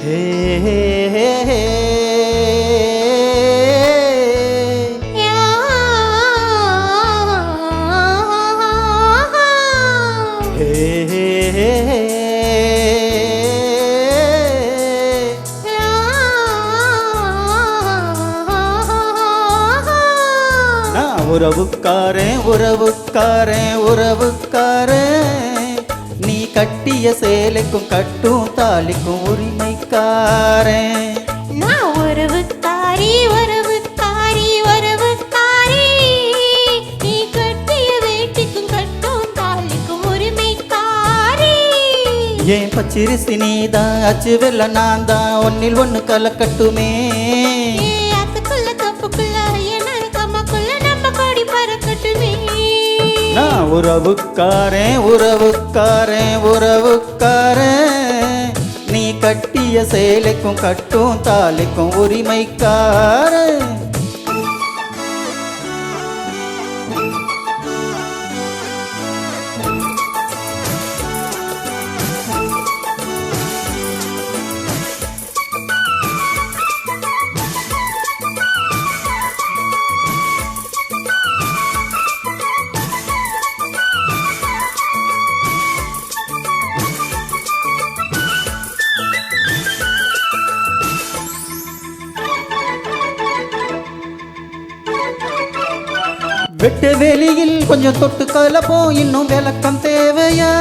ஹே ஹே ஹே ஹே உறவுக்காரன் உறவுக்காரன் உறவுக்காரன் நீ கட்டிய சேலைக்கும் கட்டும் தாலிக்கும் உரிமைக்காரன் நான் உறவுக்காரி உறவுக்காரி உறவுக்காரி நீ கட்டிய வேட்டிக்கும் கட்டும் தாலிக்கும் உரிமைக்காரி ஏன் பச்சிரிசி நீதான் அச்சு வெல்ல நான் தான் ஒன்னில் ஒன்று கலக்கட்டுமே நான் உறவுக்காரன் உறவுக்காரன் உறவுக்காரன் நீ கட்டிய சேலைக்கும் கட்டும் தாலிக்கும் உரிமைக்காரன் வெட்ட வெளியில் கொஞ்சம் தொட்டு கலப்போம் இன்னும் விளக்கம் தேவையா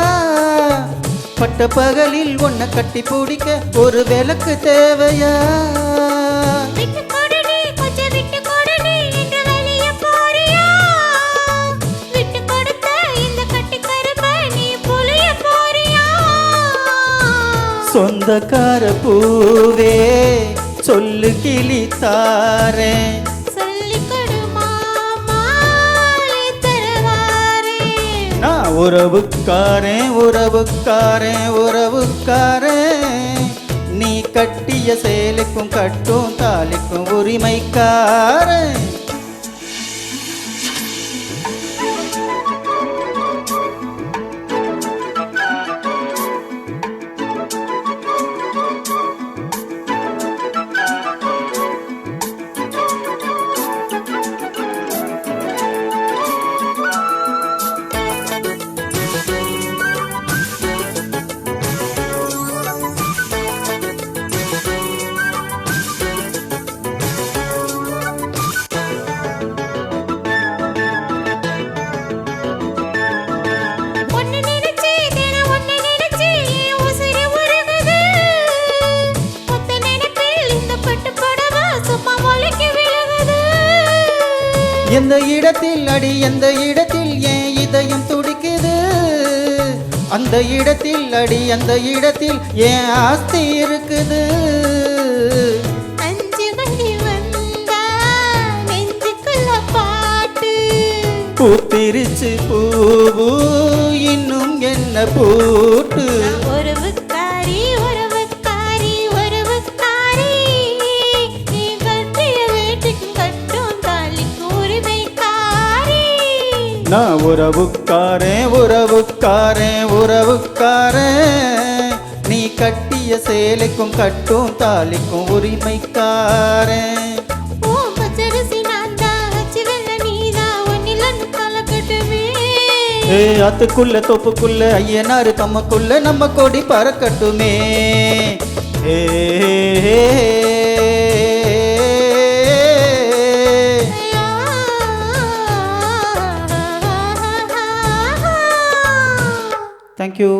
பட்ட பகலில் ஒன்ன கட்டி பிடிக்க ஒரு விளக்கு தேவையா சொந்தக்கார பூவே சொல்லு கிளித்தாரேன் உறவுக்காரன் உறவுக்காரன் உறவுக்காரன் நீ கட்டிய சேலைக்கும் கட்டும் தாலிக்கும் உரிமைக்காரன் எந்த இடத்தில் அடி எந்த இடத்தில் ஏன் இதயம் துடிக்குது அந்த இடத்தில் அடி அந்த இடத்தில் ஏன் ஆஸ்தி இருக்குது பூத்திருச்சு பூவு இன்னும் என்ன பூட்டு உறவுக்காரி உறவுக்காரி உறவுக்காரி நீ கட்டிய வேட்டிக்கும் கட்டும் தாலிக்கும் உரிமைக்காரி நான் உறவுக்காரன் உறவுக்காரன் உறவுக்காரன் நீ கட்டிய சேலைக்கும் கட்டும் தாலிக்கும் உரிமைக்காரன் ஆத்துக்குள்ள தோப்புக்குள்ள ஐயனாரு தம்மக்குள்ள நம்ம கொடி பறக்கட்டுமே தேங்க்யூ.